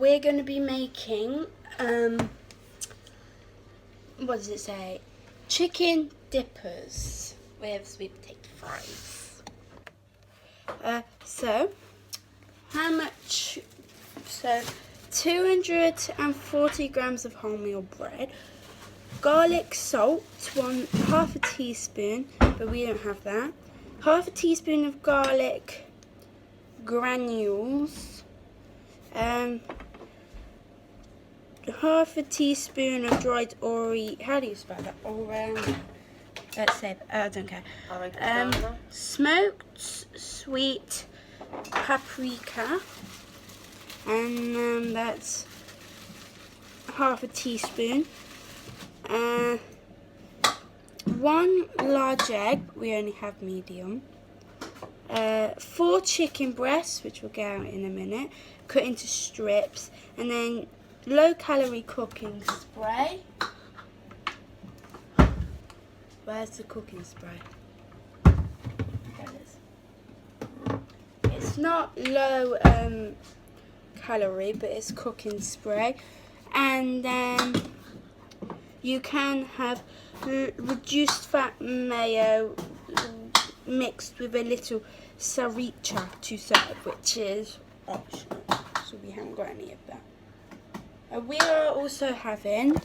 we're going to be making, what does it say? Chicken dippers with sweet potato fries. So, how much? So, 240 grams of wholemeal bread, garlic salt, half a teaspoon, but we don't have that. Half a teaspoon of garlic granules, half a teaspoon of dried how do you spell that? Let's say, I don't care. Smoked sweet paprika, and that's half a teaspoon. 1 large egg, we only have medium. 4 chicken breasts, which we'll get out in a minute, cut into strips, and then low-calorie cooking spray. Where's the cooking spray? There it is. It's not low calorie, but it's cooking spray. And then you can have reduced fat mayo mixed with a little sriracha to serve, which is optional, so we haven't got any of that. We are also having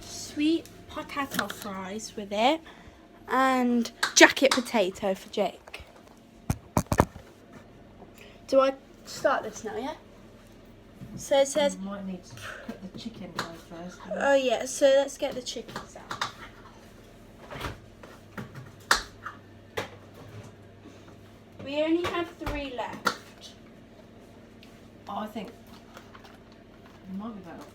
sweet potato fries with it and jacket potato for Jake. Do I start this now, yeah? So it says... You might need to put the chicken away first. Oh yeah, so let's get the chickens out. We only have 3 left. Oh, I think it might be better.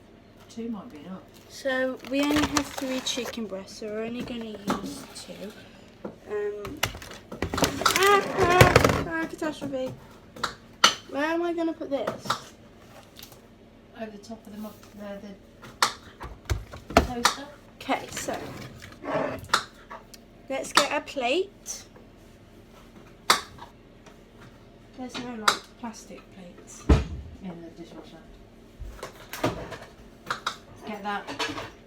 2 might be enough. So we only have 3 chicken breasts, so we're only going to use 2. Catastrophe. Where am I going to put this? Over the top of the toaster. Okay, so let's get a plate. There's no like plastic plates In the dishwasher. Get that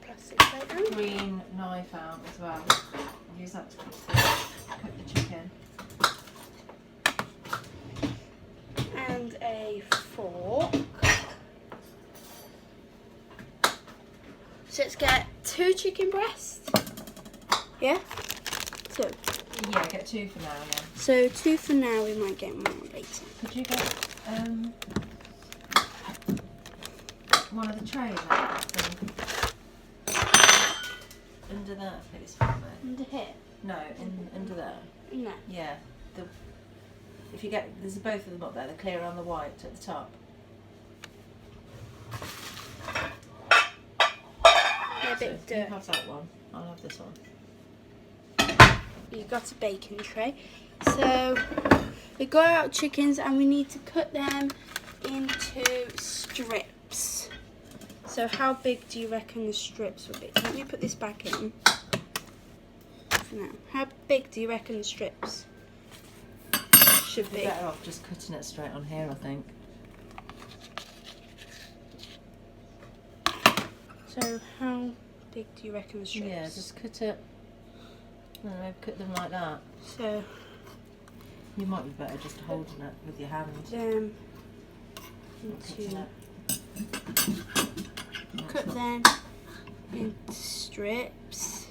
plastic plate out. green knife out as well. Use that to cut the chicken. And a fork. So let's get 2 chicken breasts. Yeah? 2. Yeah, get 2 for now, yeah. So 2 for now, we might get more later. Could you get one of the trays out of that thing? Under that, please. Under here? No, under there. No. Yeah. If you get, there's both of them up there. They're clear on the white at the top. They're a bit You dirty. have that one. I'll have this one. You got a baking tray. So we got out chickens and we need to cut them into strips. So how big do you reckon the strips will be? Let me put this back in for now. How big do you reckon the strips should You're be? better off just cutting it straight on here, I think. So how big do you reckon the strips? Yeah, just cut it. I don't know, cut them like that. So You might be better just holding it with your hand. them Cutting into it. cut them into strips.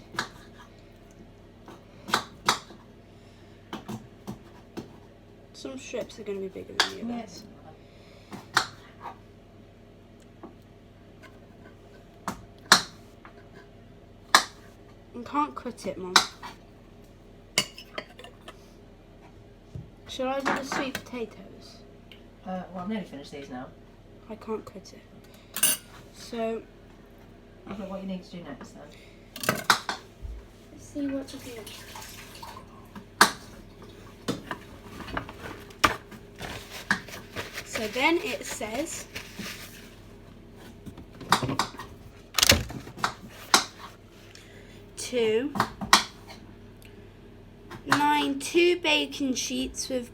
Some strips are going to be bigger than the others. Yes. I can't cut it, Mum. Shall I do the sweet potatoes? Well, I've nearly finished these now. I can't cut it. So, I think what you need to do next then. let's see what to do. So then it says to line 2 baking sheets with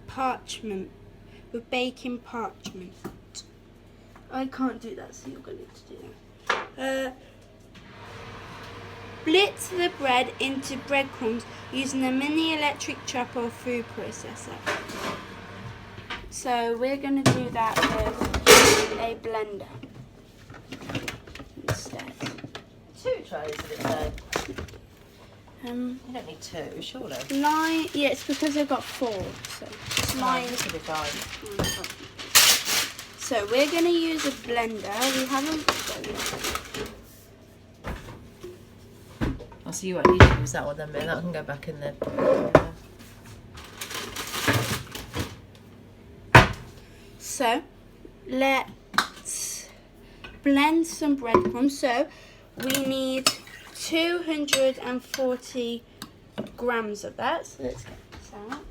baking parchment. I can't do that, so you're going to need to do that. Blitz the bread into breadcrumbs using a mini electric chopper or food processor. So we're going to do that with a blender instead. 2 trays, did it say? Um, You don't need 2, surely. yeah, it's because I've got 4. So it's line. This will be fine. So we're going to use a blender. We haven't. Oh, so you won't need to use that one then, but that can go back in there. So let's blend some breadcrumbs. So we need 240 grams of that. So let's get this out.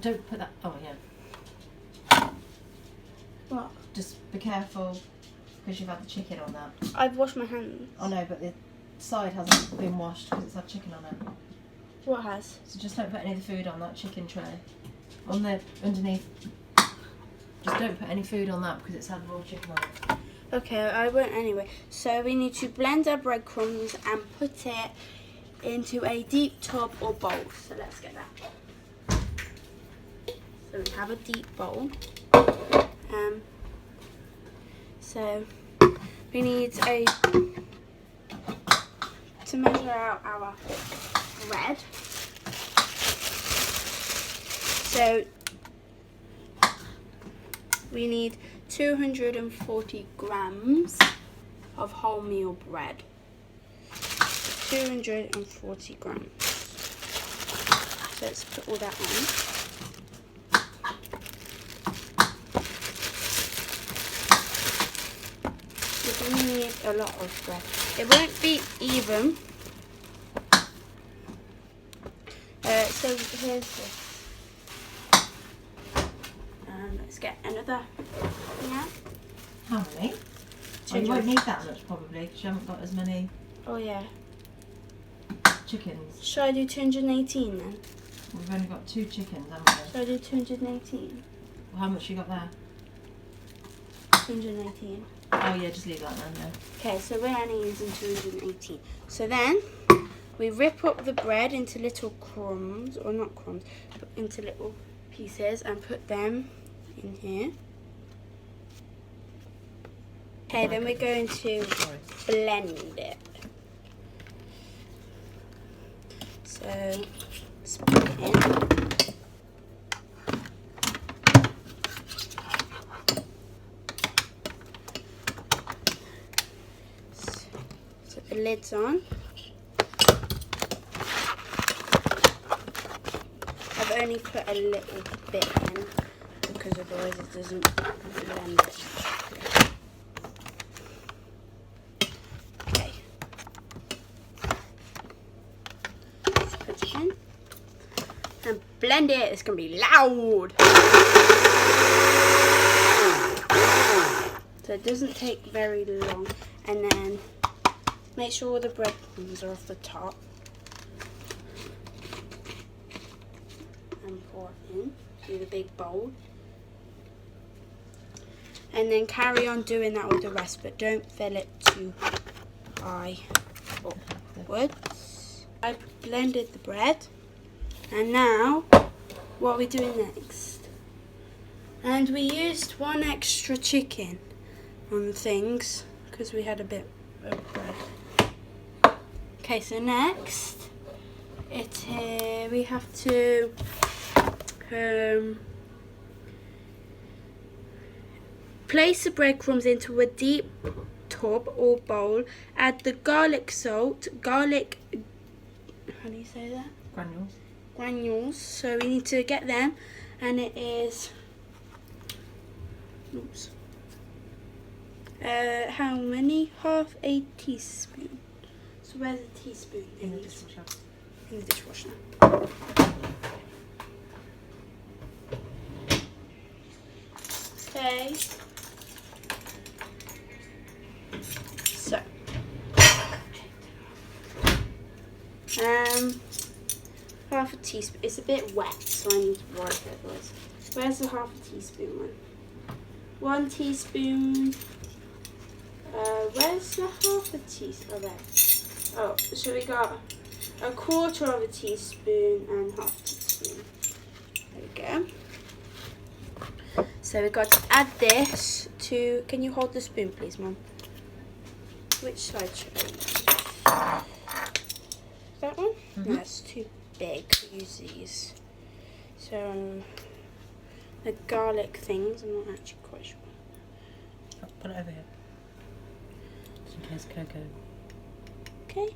Don't put that. Oh yeah. What? Just be careful because you've had the chicken on that. I've washed my hands. Oh no, but the side hasn't been washed because it's had chicken on it. What has? So just don't put any of the food on that chicken tray. On the underneath. Just don't put any food on that because it's had raw chicken on it. Okay, I won't anyway. So we need to blend our breadcrumbs and put it into a deep tub or bowl. So let's get that. So we have a deep bowl. So we need to measure out our bread. So we need 240 grams of wholemeal bread. 240 grams. So let's put all that on. We're going to need a lot of bread. It won't be even. So here's this. Let's get another thing out. How many? Oh, you won't need that much probably because you haven't got as many Oh yeah. chickens. Should I do 218 then? We've only got 2 chickens, haven't we? Should I do 218? Well, how much you got there? 218. Oh yeah, just leave that then. Yeah. Okay, so we're only using 218. So then we rip up the bread into little crumbs, or not crumbs, but into little pieces and put them in here. Okay, then we're going to blend it. So let's put it in. So the lid's on. I've only put a little bit in because otherwise it doesn't blend it. Okay. Let's put it in and blend it. It's going to be loud. So it doesn't take very long. And then make sure all the breadcrumbs are off the top. And pour it in through the big bowl. And then carry on doing that with the rest, but don't fill it too high upwards. I blended the bread, and now what are we doing next? And we used 1 extra chicken on the things because we had a bit of bread. Okay, so next we have to place the breadcrumbs into a deep tub or bowl. Add the garlic salt, how do you say that? Granules. Granules. So we need to get them, and it is. Oops. How many? Half a teaspoon. So where's the teaspoon? In the dishwasher. In the dishwasher. Okay. So. Half a teaspoon. It's a bit wet, so I need to wipe it otherwise. Where's the half a teaspoon one? 1 teaspoon. Where's the half a teaspoon? Oh, there. Oh, so we got a quarter of a teaspoon and half a teaspoon. There we go. So we've got to add this to. Can you hold the spoon, please, Mum? Which side should I use? That one? Mhm. No, that's too big to use these. So the garlic things, I'm not actually quite sure. Oh, put it over here. Just in case Coco. Okay.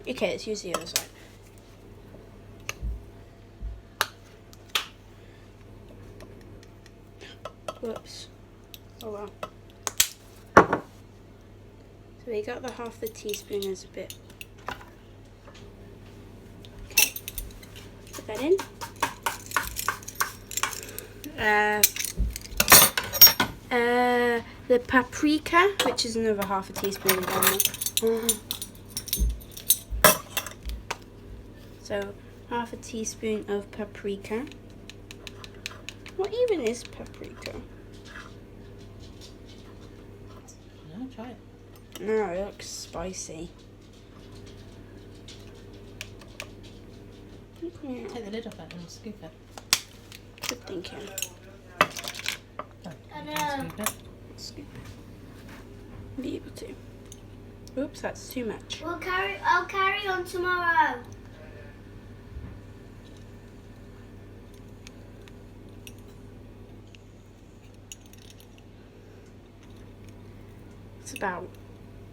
Okay, let's use the other side. Whoops. Oh well. So we got the half the teaspoon as a bit. Okay. Put that in. The paprika, which is another half a teaspoon again. So half a teaspoon of paprika. What even is paprika? No, try it. No, it looks spicy. Yeah, Take the lid off it and scoop it. good thinking. Oh, you can scoop it. Scoop. Be able to. Oops, that's too much. I'll carry on tomorrow. It's about.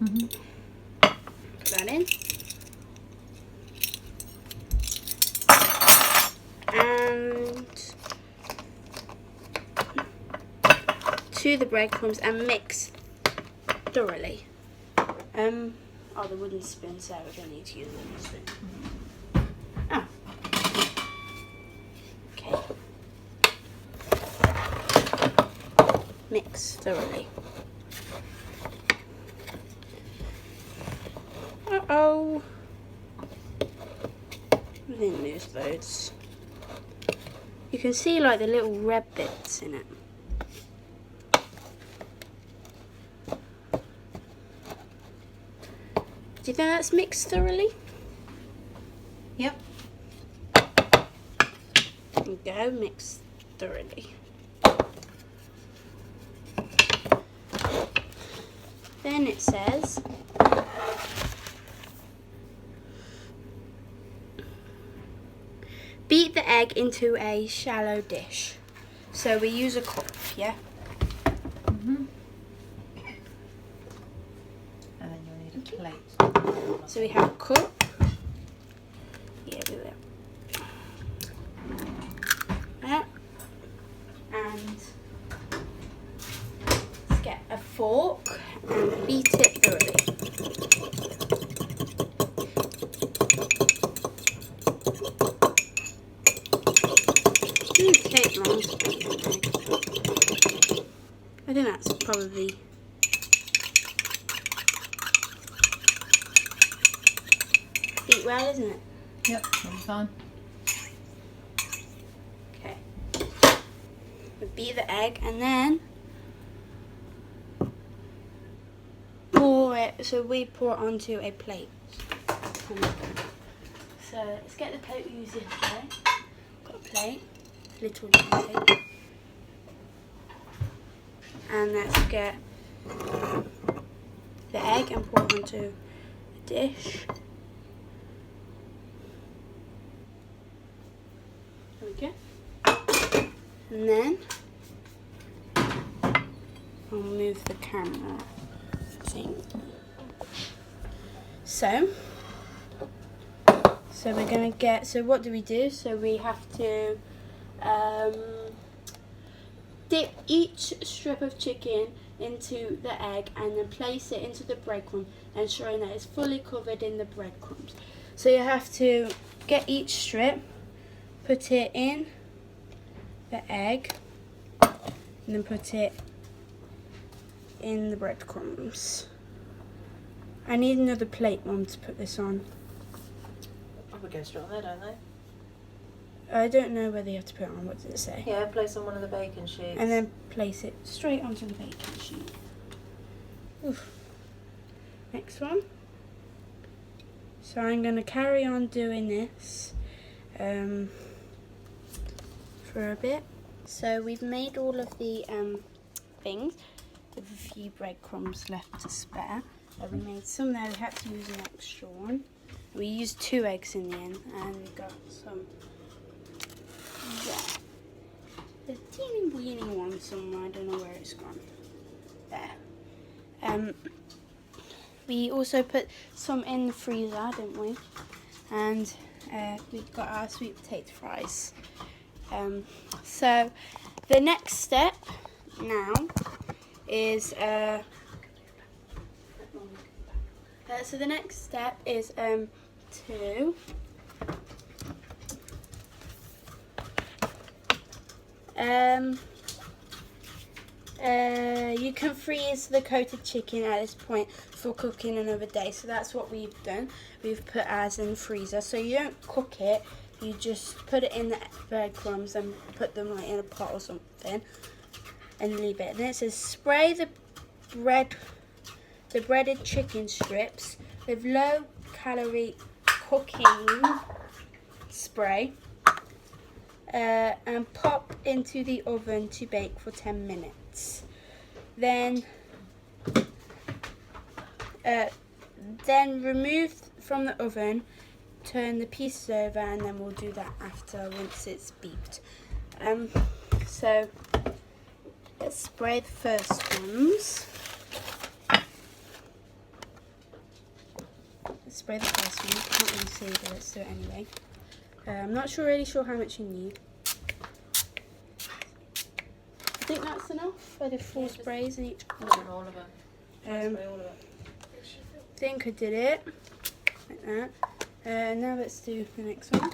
Mm-hmm. Put that in. And to the breadcrumbs and mix thoroughly. Oh, the wooden spoon, so we don't need to use the wooden spoon. Oh. Okay. Mix thoroughly. Uh-oh. I didn't lose loads. You can see like the little red bits in it. Do you think that's mixed thoroughly? Yep. There you go, mix thoroughly. Then it says beat the egg into a shallow dish. So we use a cup, yeah? Mm-hmm. And then you'll need a plate. So we have a cup. Yeah, we will. Yeah. And let's get a fork and beat it thoroughly. It takes long to beat an egg. I think that's probably beat well, isn't it? Yep, that'll be fine. Okay. We beat the egg and then pour it. So we pour it onto a plate. So let's get the plate we use yesterday. Got a plate, little plate, and let's get the egg and pour it onto a dish. There we go. And then I'll move the camera thing. So we're gonna get. So what do we do? So we have to dip each strip of chicken into the egg and then place it into the breadcrumb, ensuring that it's fully covered in the breadcrumbs. So you have to get each strip, put it in the egg, and then put it in the breadcrumbs. I need another plate, Mum, to put this on. Probably go straight on there, don't I don't know whether you have to put it on. What does it say? Yeah, place on one of the bacon sheets. And then place it straight onto the baking sheet. Oof. Next one. So I'm going to carry on doing this for a bit. So we've made all of the things with a few breadcrumbs left to spare. We made some there, we had to use an extra one. We used 2 eggs in the end, and we got some there. There's a teeny weeny one somewhere, I don't know where it's gone. There. We also put some in the freezer, didn't we? And we've got our sweet potato fries. So the next step now is so the next step is to you can freeze the coated chicken at this point for cooking another day. So that's what we've done. We've put ours in the freezer. So you don't cook it. You just put it in the breadcrumbs and put them like in a pot or something, and leave it. And then it says spray the breaded chicken strips with low-calorie cooking spray, and pop into the oven to bake for 10 minutes. Then remove from the oven, turn the pieces over, and then we'll do that after once it's beeped. So let's spray the first ones. Let's spray the first one. Can't really see, but let's do it anyway. I'm not really sure how much you need. I think that's enough for the 4 sprays in each corner. All of it. I think I did it like that. Now let's do the next one.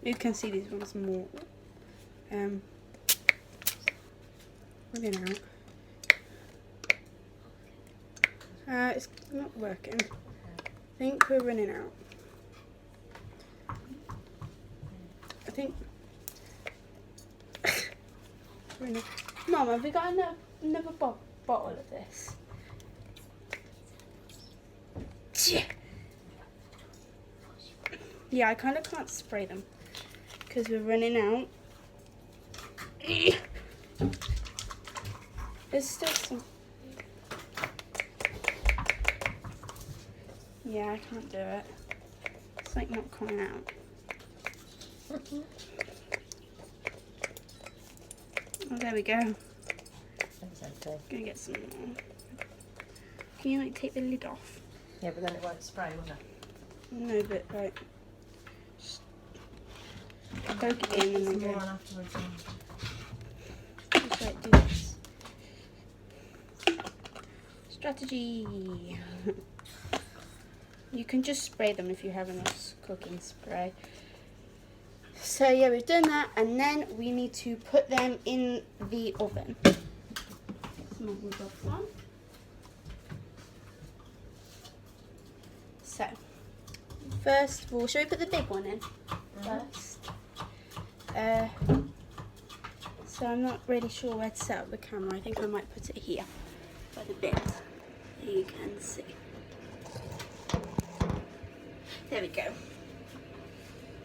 You can see these ones more. Running out. It's not working. I think we're running out. I think. Mum, have we got another bottle of this? Yeah, I kind of can't spray them because we're running out. There's still some. Yeah, I can't do it. It's like not coming out. Oh, there we go. Gonna get some more. Can you like take the lid off? Yeah, but then it won't spray, will it? No, but like just poke it in and then More go. on afterwards. Just like do this. Strategy. You can just spray them if you have enough cooking spray. So yeah, we've done that, and then we need to put them in the oven. Some of them got on. So, first of all, shall we put the big one in first? So I'm not really sure where to set up the camera. I think I might put it here by the bit that you can see. There we go.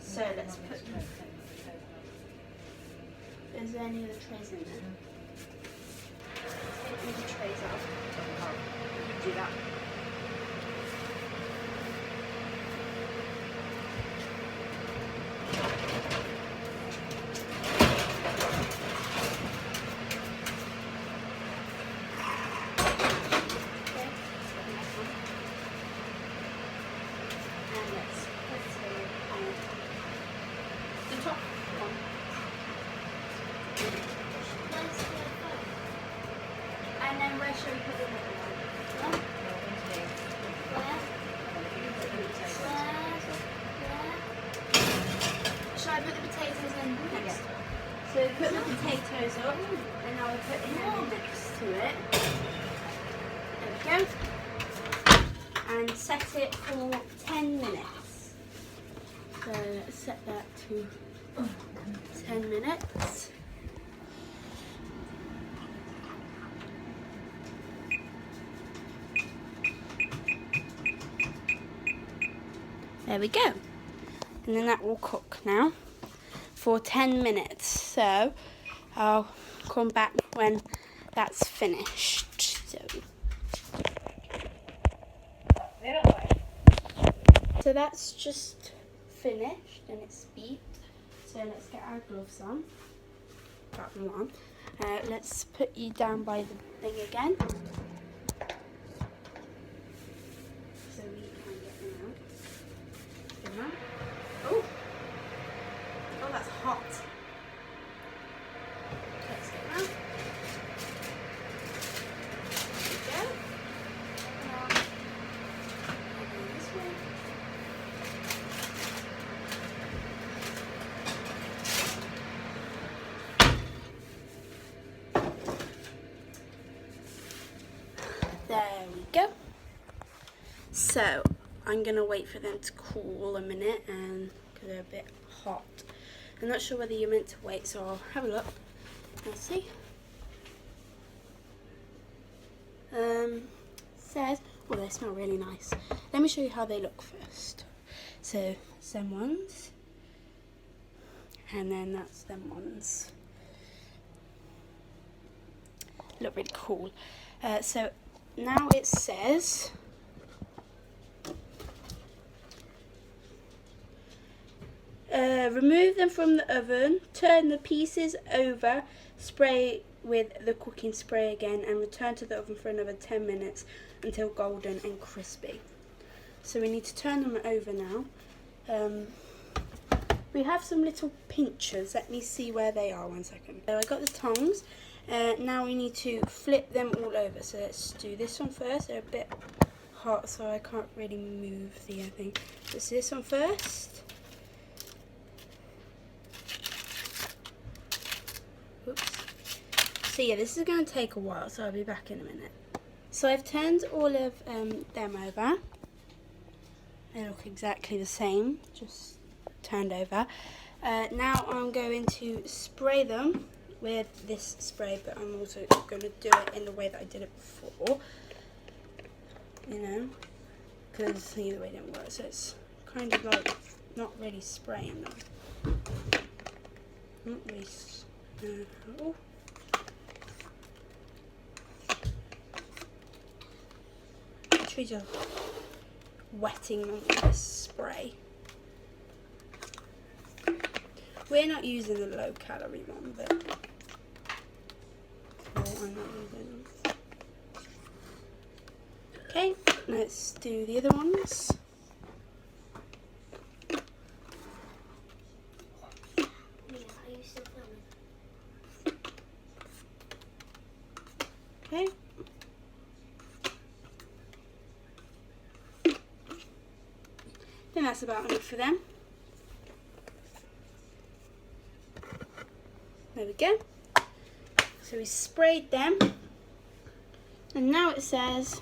So let's put. Is there any other trays in there? Take the trays out. You do that. And then where shall we put the little one? Shall I put the potatoes in next? So put the potatoes up, and now we put in the next to it. There we go. and set it for 10 minutes. So let's set that to 10 minutes. There we go. And then that will cook now for 10 minutes. So I'll come back when that's finished. So that's just finished and it's beeped. So let's get our gloves on. Apart from one. Let's put you down by the thing again. So we can get them out. Get them out. Oh! Oh, that's hot. Let's get them out. There we go. And then this way. There we go. So I'm gonna wait for them to cool a minute, and because they're a bit hot. I'm not sure whether you're meant to wait, so I'll have a look. Let's see. Says, oh, they smell really nice. Let me show you how they look first. So them ones, and then that's them ones. Look really cool. So now it says remove them from the oven, turn the pieces over, spray with the cooking spray again, and return to the oven for another 10 minutes until golden and crispy. So we need to turn them over now. We have some little pinchers. Let me see where they are. 1 second. So I got the tongs. Now we need to flip them all over. So let's do this one first. They're a bit hot, so I can't really move the thing. Let's do this one first. Oops. So yeah, this is going to take a while, so I'll be back in a minute. So I've turned all of them over. They look exactly the same, just turned over. Now I'm going to spray them with this spray, but I'm also going to do it in the way that I did it before, you know, because either way didn't work. So it's kind of like not really spraying them. Not really. Oh. Actually, just wetting them with this spray. We're not using the low calorie one, but I'm not using them. Okay, let's do the other ones. Okay. I think that's about enough for them. There we go. So we sprayed them, and now it says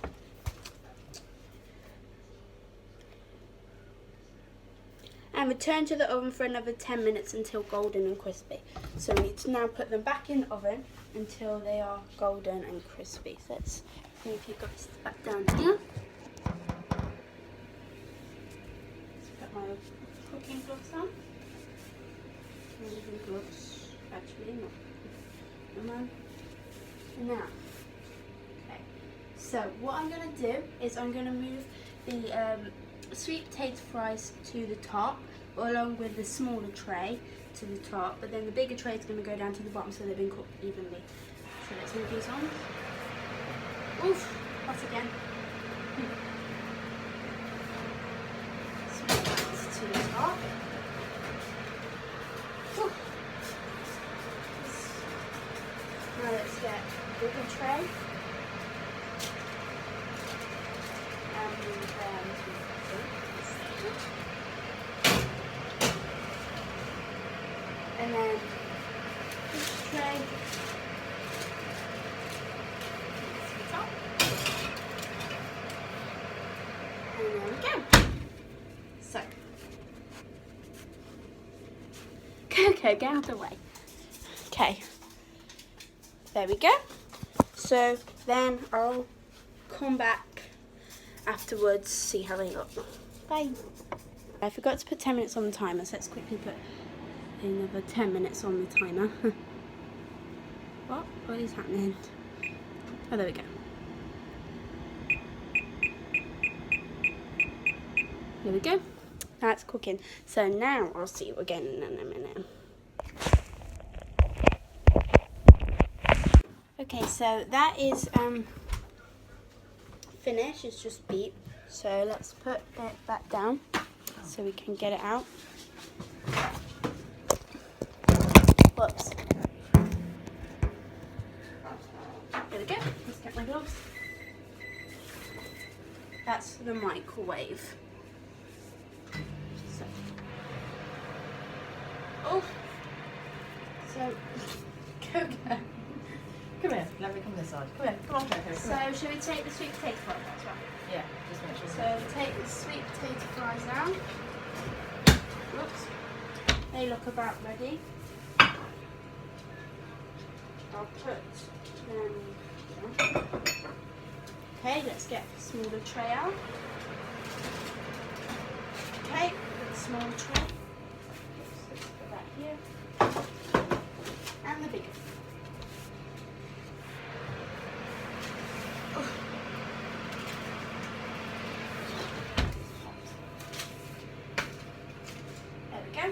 and return to the oven for another 10 minutes until golden and crispy. So we need to now put them back in the oven until they are golden and crispy. So let's move you guys back down here. Let's put my cooking gloves on. Cooking gloves, actually not. Now, okay. So what I'm going to do is I'm going to move the sweet potato fries to the top, along with the smaller tray to the top, but then the bigger tray is going to go down to the bottom so they've been cooked evenly. So let's move these on. Oof, hot again. Sweet potatoes to the top. Oof. Now let's get a bigger tray. And move and then this tray to the top. Coco, get out of the way. Okay. There we go. So then I'll come back afterwards, see how they look. Bye. I forgot to put 10 minutes on the timer, so let's quickly put another 10 minutes on the timer. What is happening? Oh, there we go. There we go. That's cooking. So now I'll see you again in a minute. Okay, so that is finished. It's just beep. So let's put it back down so we can get it out. Whoops. There we go. Let's get my gloves. That's the microwave. So. Oh. So. Coco. Come here, let me come this side. Come here, come on, Coco. So, should we take the sweet potato fries as well? Yeah, just make sure. So, take the sweet potato fries down. Whoops. They look about ready. I'll put them down. Okay, let's get the smaller tray out. Okay, put the smaller tray. Let's put that here. And the bigger. There we go.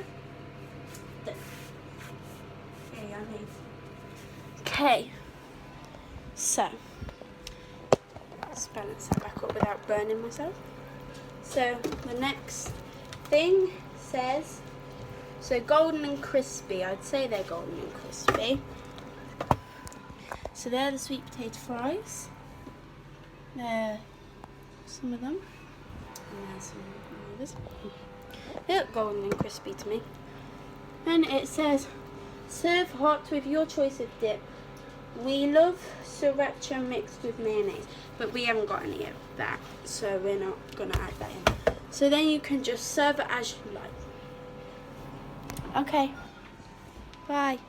There you go, mate. Okay, so let's balance that back up without burning myself. So the next thing says, so golden and crispy. I'd say they're golden and crispy. So they're the sweet potato fries. There, some of them. And there's some others. They look golden and crispy to me. And it says, serve hot with your choice of dip. We love sriracha mixed with mayonnaise, but we haven't got any of that, so we're not going to add that in. So then you can just serve it as you like. Okay, bye.